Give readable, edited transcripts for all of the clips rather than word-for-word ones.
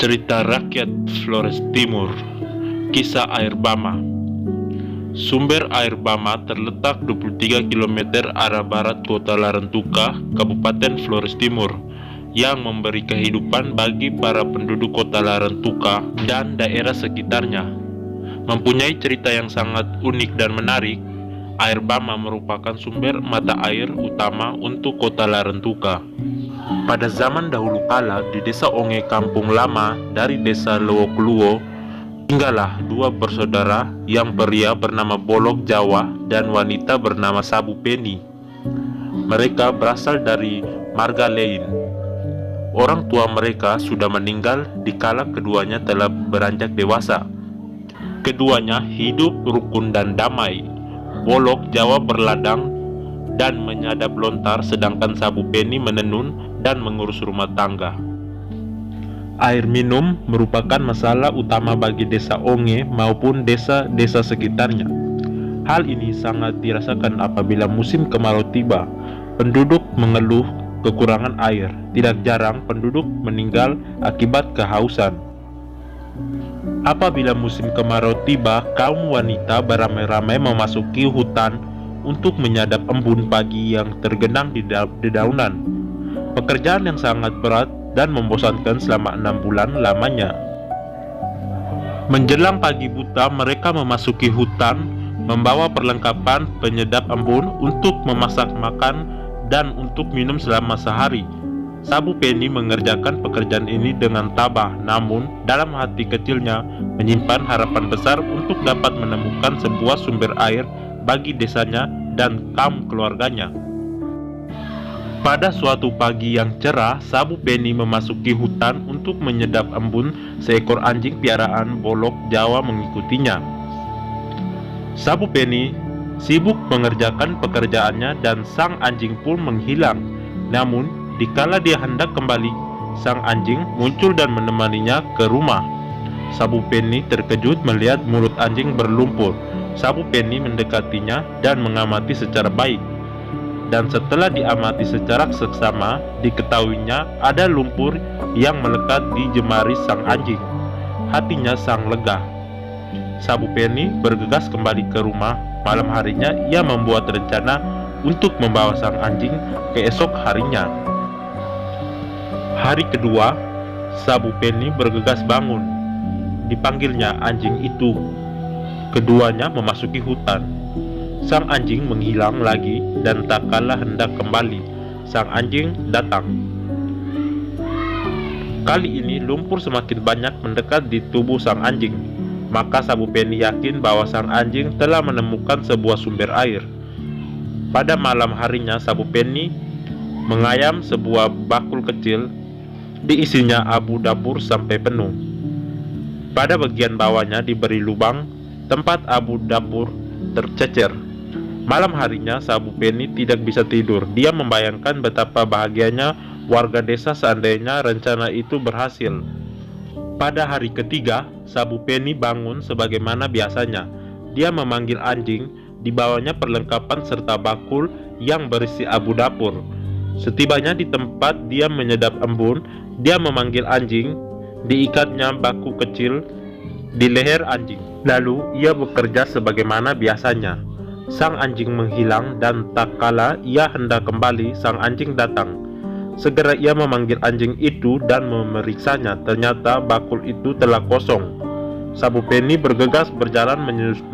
Cerita rakyat Flores Timur. Kisah air Bama. Sumber air Bama terletak 23 km arah barat kota Larantuka, Kabupaten Flores Timur, yang memberi kehidupan bagi para penduduk kota Larantuka dan daerah sekitarnya. Mempunyai cerita yang sangat unik dan menarik, air Bama merupakan sumber mata air utama untuk kota Larantuka. Pada zaman dahulu kala, di desa Onge Kampung Lama dari desa Lowokluwo, tinggallah dua bersaudara, yang pria bernama Bolok Jawa dan wanita bernama Sabu Peni. Mereka berasal dari marga lain. Orang tua mereka sudah meninggal dikala keduanya telah beranjak dewasa. Keduanya hidup rukun dan damai. Bolok Jawa berladang dan menyadap lontar, sedangkan Sabu Peni menenun dan mengurus rumah tangga. Air minum merupakan masalah utama bagi desa Onge maupun desa-desa sekitarnya. Hal ini sangat dirasakan apabila musim kemarau tiba. Penduduk mengeluh kekurangan air. Tidak jarang penduduk meninggal akibat kehausan. Apabila musim kemarau tiba, kaum wanita beramai-ramai memasuki hutan untuk menyadap embun pagi yang tergenang di dedaunan. Pekerjaan yang sangat berat dan membosankan selama 6 bulan lamanya. Menjelang pagi buta, mereka memasuki hutan, membawa perlengkapan penyedap embun untuk memasak makan dan untuk minum selama sehari. Sabu Peni mengerjakan pekerjaan ini dengan tabah, namun dalam hati kecilnya menyimpan harapan besar untuk dapat menemukan sebuah sumber air bagi desanya dan kaum keluarganya. Pada suatu pagi yang cerah, Sabu Peni memasuki hutan untuk menyedap embun. Seekor anjing piaraan Bolok Jawa mengikutinya. Sabu Peni sibuk mengerjakan pekerjaannya dan sang anjing pun menghilang. Namun, dikala dia hendak kembali, sang anjing muncul dan menemaninya ke rumah. Sabu Peni terkejut melihat mulut anjing berlumpur. Sabu Peni mendekatinya dan mengamati secara baik. Dan setelah diamati secara seksama, diketahuinya ada lumpur yang melekat di jemari sang anjing. Hatinya sang lega. Sabu Peni bergegas kembali ke rumah. Malam harinya ia membuat rencana untuk membawa sang anjing keesok harinya. Hari kedua, Sabu Peni bergegas bangun. Dipanggilnya anjing itu. Keduanya memasuki hutan. Sang anjing menghilang lagi dan tak kalah hendak kembali. Sang anjing datang. Kali ini lumpur semakin banyak mendekat di tubuh sang anjing. Maka Sabu Peni yakin bahwa sang anjing telah menemukan sebuah sumber air. Pada malam harinya, Sabu Peni mengayam sebuah bakul kecil. Diisinya abu dapur sampai penuh. Pada bagian bawahnya diberi lubang tempat abu dapur tercecer. Malam harinya Sabu Peni tidak bisa tidur. Dia membayangkan betapa bahagianya warga desa seandainya rencana itu berhasil. Pada hari ketiga, Sabu Peni bangun sebagaimana biasanya. Dia memanggil anjing, dibawanya perlengkapan serta bakul yang berisi abu dapur. Setibanya di tempat dia menyedap embun, dia memanggil anjing, diikatnya baku kecil di leher anjing. Lalu ia bekerja sebagaimana biasanya. Sang anjing menghilang dan tak kala ia hendak kembali, sang anjing datang. Segera ia memanggil anjing itu dan memeriksanya. Ternyata bakul itu telah kosong. Sabu Peni bergegas berjalan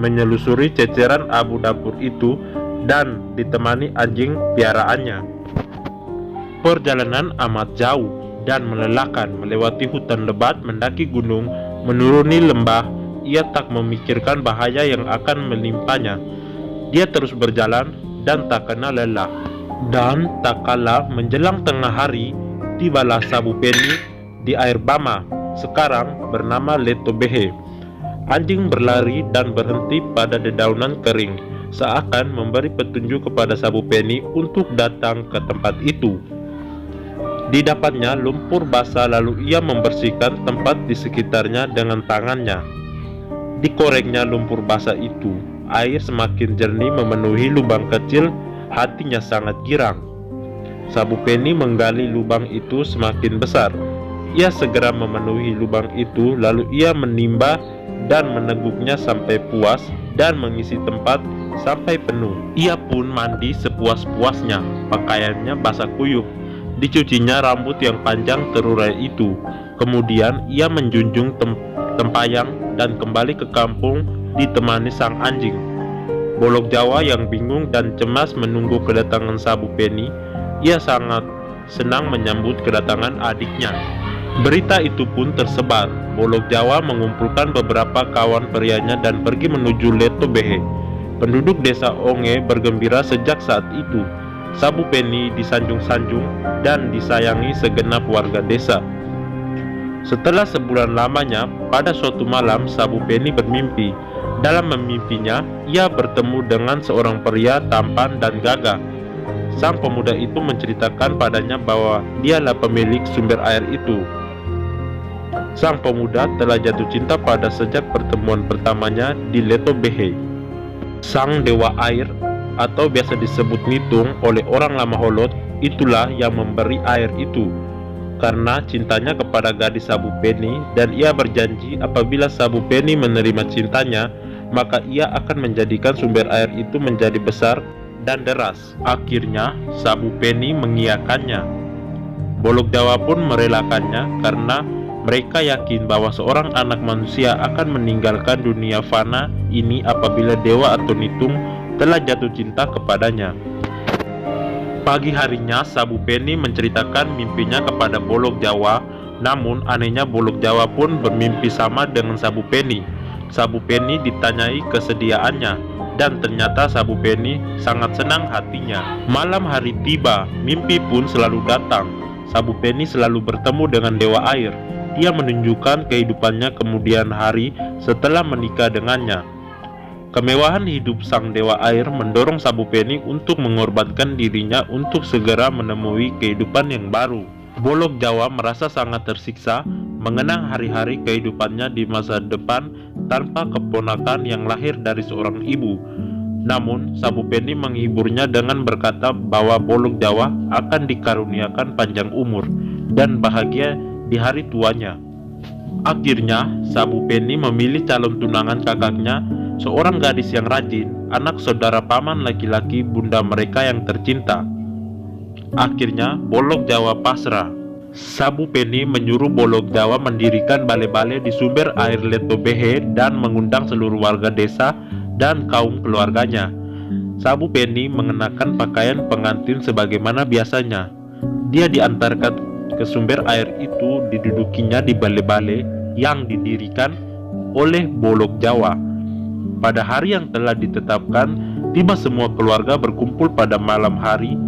menyelusuri ceceran abu dapur itu dan ditemani anjing piaraannya. Perjalanan amat jauh dan melelahkan, melewati hutan lebat, mendaki gunung, menuruni lembah. Ia tak memikirkan bahaya yang akan menimpanya. Dia terus berjalan dan tak kenal lelah. Dan tak kala menjelang tengah hari, tibalah Sabu Peni di air Bama, sekarang bernama Letobehe. Anjing berlari dan berhenti pada dedaunan kering, seakan memberi petunjuk kepada Sabu Peni untuk datang ke tempat itu. Didapatnya lumpur basah, lalu ia membersihkan tempat di sekitarnya dengan tangannya. Dikoreknya lumpur basah itu, air semakin jernih memenuhi lubang kecil. Hatinya sangat girang. Sabu Peni menggali lubang itu semakin besar. Ia segera memenuhi lubang itu, lalu ia menimba dan meneguknya sampai puas dan mengisi tempat sampai penuh. Ia pun mandi sepuas-puasnya, pakaiannya basah kuyup. Dicucinya rambut yang panjang terurai itu. Kemudian ia menjunjung tempayang dan kembali ke kampung ditemani sang anjing. Bolok Jawa yang bingung dan cemas menunggu kedatangan Sabu Peni, ia sangat senang menyambut kedatangan adiknya. Berita itu pun tersebar. Bolok Jawa mengumpulkan beberapa kawan prianya dan pergi menuju Leto Behe. Penduduk desa Onge bergembira sejak saat itu. Sabu Peni disanjung-sanjung dan disayangi segenap warga desa. Setelah sebulan lamanya, pada suatu malam Sabu Peni bermimpi. Dalam memimpinya, ia bertemu dengan seorang pria tampan dan gagah. Sang pemuda itu menceritakan padanya bahwa dialah pemilik sumber air itu. Sang pemuda telah jatuh cinta pada sejak pertemuan pertamanya di Leto Behe. Sang dewa air atau biasa disebut Nitung oleh orang lama Holot itulah yang memberi air itu karena cintanya kepada gadis Sabu Peni, dan ia berjanji apabila Sabu Peni menerima cintanya, maka ia akan menjadikan sumber air itu menjadi besar dan deras. Akhirnya Sabu Peni mengiyakannya. Bolok Jawa pun merelakannya karena mereka yakin bahwa seorang anak manusia akan meninggalkan dunia fana ini apabila dewa atau Nitung telah jatuh cinta kepadanya. Pagi harinya Sabu Peni menceritakan mimpinya kepada Bolok Jawa, namun anehnya Bolok Jawa pun bermimpi sama dengan Sabu Peni. Sabu Peni ditanyai kesediaannya, dan ternyata Sabu Peni sangat senang hatinya. Malam hari tiba, mimpi pun selalu datang. Sabu Peni selalu bertemu dengan dewa air. Dia menunjukkan kehidupannya kemudian hari setelah menikah dengannya. Kemewahan hidup sang dewa air mendorong Sabu Peni untuk mengorbankan dirinya untuk segera menemui kehidupan yang baru. Bolok Jawa merasa sangat tersiksa mengenang hari-hari kehidupannya di masa depan tanpa keponakan yang lahir dari seorang ibu. Namun Sabu Peni menghiburnya dengan berkata bahwa Bolok Jawa akan dikaruniakan panjang umur dan bahagia di hari tuanya. Akhirnya Sabu Peni memilih calon tunangan kakaknya, seorang gadis yang rajin, anak saudara paman laki-laki bunda mereka yang tercinta. Akhirnya Bolok Jawa pasrah. Sabu Peni menyuruh Bolok Jawa mendirikan balai-balai di sumber air Leto Behe dan mengundang seluruh warga desa dan kaum keluarganya. Sabu Peni mengenakan pakaian pengantin sebagaimana biasanya. Dia diantarkan ke sumber air itu, didudukinya di balai-balai yang didirikan oleh Bolok Jawa. Pada hari yang telah ditetapkan, tiba semua keluarga berkumpul pada malam hari.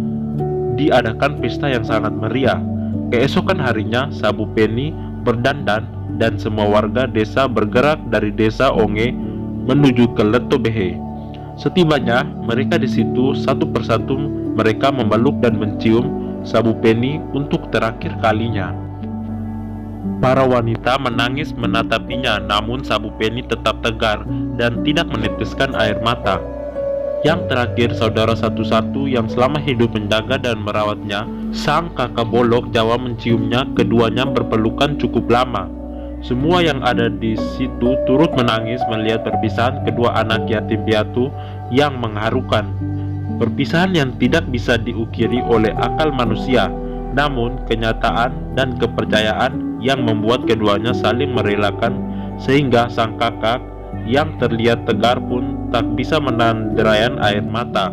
Diadakan pesta yang sangat meriah. Keesokan harinya Sabu Peni berdandan dan semua warga desa bergerak dari desa Onge menuju ke Leto Behe. Setibanya mereka di situ, satu persatu mereka memeluk dan mencium Sabu Peni untuk terakhir kalinya. Para wanita menangis menatapinya, namun Sabu Peni tetap tegar dan tidak meneteskan air mata. Yang terakhir, saudara satu-satu yang selama hidup menjaga dan merawatnya, sang kakak Bolok Jawa menciumnya. Keduanya berpelukan cukup lama. Semua yang ada di situ turut menangis melihat perpisahan kedua anak yatim piatu yang mengharukan. Perpisahan yang tidak bisa diukiri oleh akal manusia, namun kenyataan dan kepercayaan yang membuat keduanya saling merelakan, sehingga sang kakak yang terlihat tegar pun tak bisa menahan derayan air mata.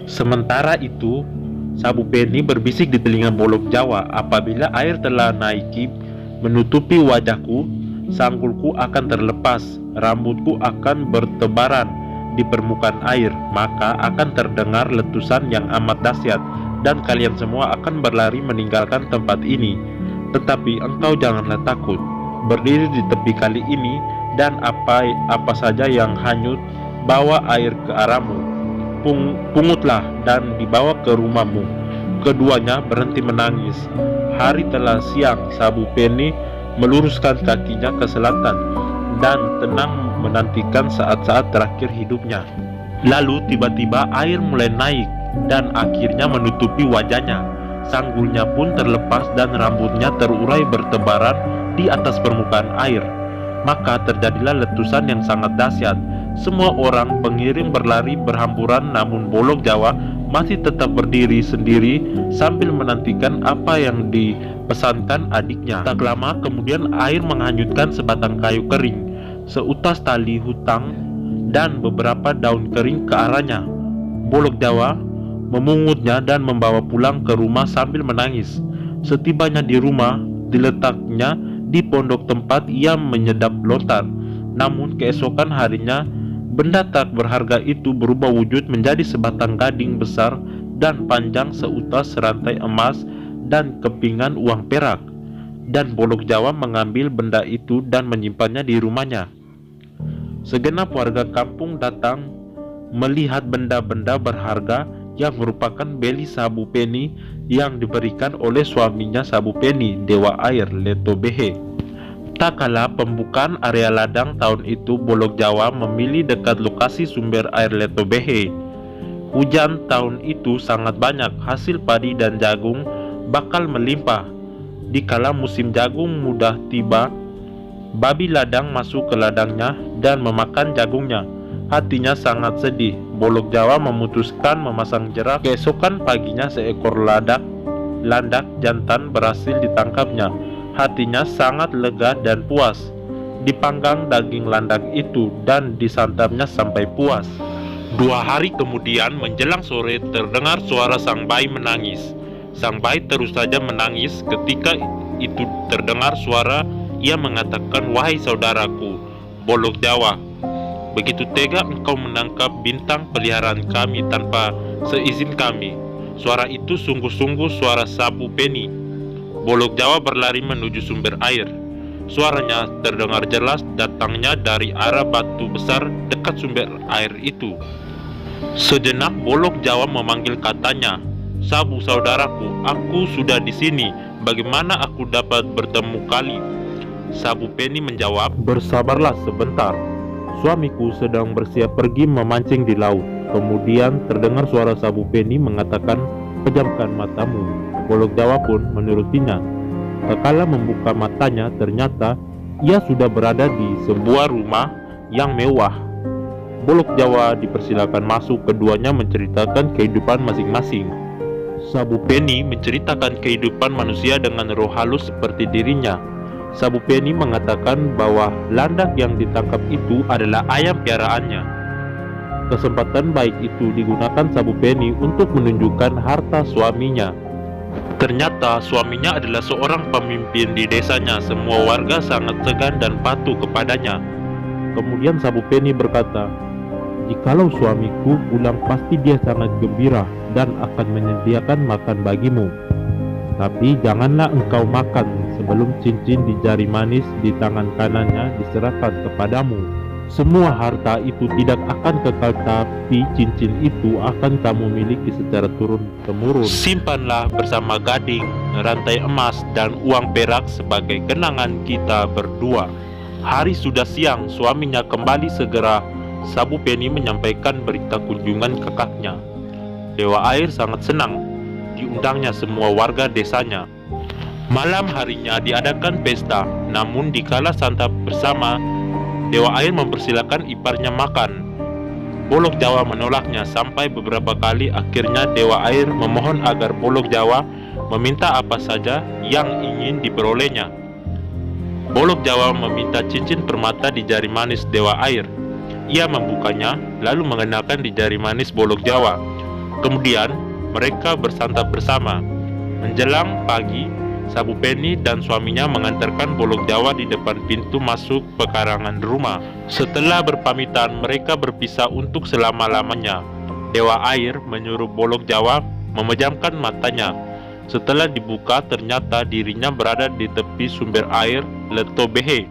Sementara itu, Sabu Peni berbisik di telinga Bolok Jawa, apabila air telah naiki menutupi wajahku, sanggulku akan terlepas, rambutku akan bertebaran di permukaan air, maka akan terdengar letusan yang amat dahsyat, dan kalian semua akan berlari meninggalkan tempat ini. Tetapi engkau janganlah takut, berdiri di tepi kali ini, dan apa saja yang hanyut, bawa air ke arahmu, pungutlah dan dibawa ke rumahmu. Keduanya berhenti menangis. Hari telah siang. Sabu Peni meluruskan kakinya ke selatan dan tenang menantikan saat-saat terakhir hidupnya. Lalu tiba-tiba air mulai naik dan akhirnya menutupi wajahnya. Sanggulnya pun terlepas dan rambutnya terurai bertebaran di atas permukaan air. Maka terjadilah letusan yang sangat dahsyat. Semua orang pengiring berlari berhamburan, namun Bolok Jawa masih tetap berdiri sendiri sambil menantikan apa yang dipesankan adiknya. Tak lama kemudian air menghanyutkan sebatang kayu kering, seutas tali hutang, dan beberapa daun kering ke arahnya. Bolok Jawa memungutnya dan membawa pulang ke rumah sambil menangis. Setibanya di rumah, diletaknya di pondok tempat ia menyedap lontar. Namun keesokan harinya, benda tak berharga itu berubah wujud menjadi sebatang gading besar dan panjang seutas serantai emas dan kepingan uang perak. Dan Bolok Jawa mengambil benda itu dan menyimpannya di rumahnya. Segenap warga kampung datang melihat benda-benda berharga yang merupakan beli Sabu Peni yang diberikan oleh suaminya Sabu Peni, Dewa Air Letobehe. Tak kala pembukaan area ladang tahun itu, Bolok Jawa memilih dekat lokasi sumber air Letobehe. Hujan tahun itu sangat banyak, hasil padi dan jagung bakal melimpah. Dikala musim jagung mudah tiba, babi ladang masuk ke ladangnya dan memakan jagungnya. Hatinya sangat sedih. Bolok Jawa memutuskan memasang jerat. Keesokan paginya seekor landak jantan berhasil ditangkapnya. Hatinya sangat lega dan puas. Dipanggang daging landak itu dan disantapnya sampai puas. 2 hari kemudian menjelang sore terdengar suara sang bayi menangis. Sang bayi terus saja menangis. Ketika itu terdengar suara, ia mengatakan, "Wahai saudaraku, Bolok Jawa, begitu tega engkau menangkap bintang peliharaan kami tanpa seizin kami." Suara itu sungguh-sungguh suara Sabu Peni. Bolok Jawa berlari menuju sumber air. Suaranya terdengar jelas, datangnya dari arah batu besar dekat sumber air itu. Sejenak Bolok Jawa memanggil, katanya, "Sabu saudaraku, aku sudah di sini. Bagaimana aku dapat bertemu kali?" Sabu Peni menjawab, "Bersabarlah sebentar. Suamiku sedang bersiap pergi memancing di laut." Kemudian terdengar suara Sabu Peni mengatakan, "Pejamkan matamu." Bolok Jawa pun menurutinya. Kala membuka matanya, ternyata ia sudah berada di sebuah rumah yang mewah. Bolok Jawa dipersilakan masuk. Keduanya menceritakan kehidupan masing-masing. Sabu Peni menceritakan kehidupan manusia dengan roh halus seperti dirinya. Sabu Peni mengatakan bahwa landak yang ditangkap itu adalah ayam piaraannya. Kesempatan baik itu digunakan Sabu Peni untuk menunjukkan harta suaminya. Ternyata suaminya adalah seorang pemimpin di desanya. Semua warga sangat segan dan patuh kepadanya. Kemudian Sabu Peni berkata, "Jikalau suamiku pulang, pasti dia sangat gembira dan akan menyediakan makan bagimu. Tapi janganlah engkau makan sebelum cincin di jari manis di tangan kanannya diserahkan kepadamu. Semua harta itu tidak akan kekal, tapi cincin itu akan kamu miliki secara turun-temurun. Simpanlah bersama gading, rantai emas, dan uang perak sebagai kenangan kita berdua." Hari sudah siang, suaminya kembali segera. Sabu Peni menyampaikan berita kunjungan kakaknya. Dewa Air sangat senang. Diundangnya semua warga desanya. Malam harinya diadakan pesta. Namun dikala santap bersama, Dewa Air mempersilakan iparnya makan. Bolok Jawa menolaknya sampai beberapa kali. Akhirnya Dewa Air memohon agar Bolok Jawa meminta apa saja yang ingin diperolehnya. Bolok Jawa meminta cincin permata di jari manis Dewa Air. Ia membukanya, lalu mengenakan di jari manis Bolok Jawa. Kemudian mereka bersantap bersama. Menjelang pagi, Sabu Peni dan suaminya mengantarkan Bolok Jawa di depan pintu masuk pekarangan rumah. Setelah berpamitan, mereka berpisah untuk selama-lamanya. Dewa Air menyuruh Bolok Jawa memejamkan matanya. Setelah dibuka, ternyata dirinya berada di tepi sumber air Letobehe.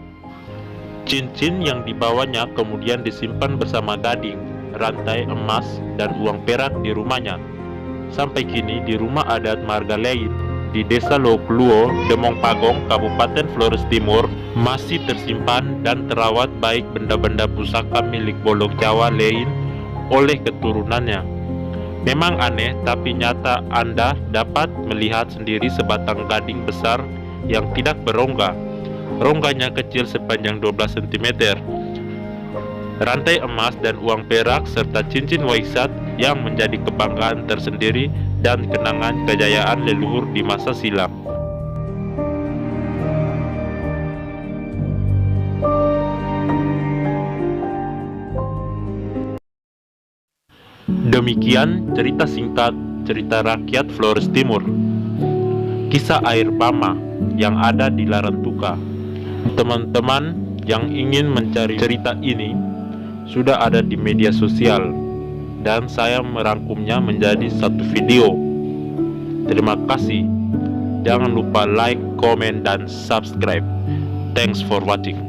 Cincin yang dibawanya kemudian disimpan bersama gading, rantai emas, dan uang perak di rumahnya. Sampai kini di rumah adat marga lain di Desa Lokluo, Demong Pagong, Kabupaten Flores Timur, masih tersimpan dan terawat baik benda-benda pusaka milik Bolok Jawa lain oleh keturunannya. Memang aneh, tapi nyata Anda dapat melihat sendiri sebatang gading besar yang tidak berongga. Rongganya kecil sepanjang 12 cm. Rantai emas dan uang perak serta cincin waisak yang menjadi kebanggaan tersendiri dan kenangan kejayaan leluhur di masa silam. Demikian cerita singkat cerita rakyat Flores Timur. Kisah air Bama yang ada di Larantuka. Teman-teman yang ingin mencari cerita ini sudah ada di media sosial dan saya merangkumnya menjadi satu video. Terima kasih. Jangan lupa like, komen, dan subscribe. Thanks for watching.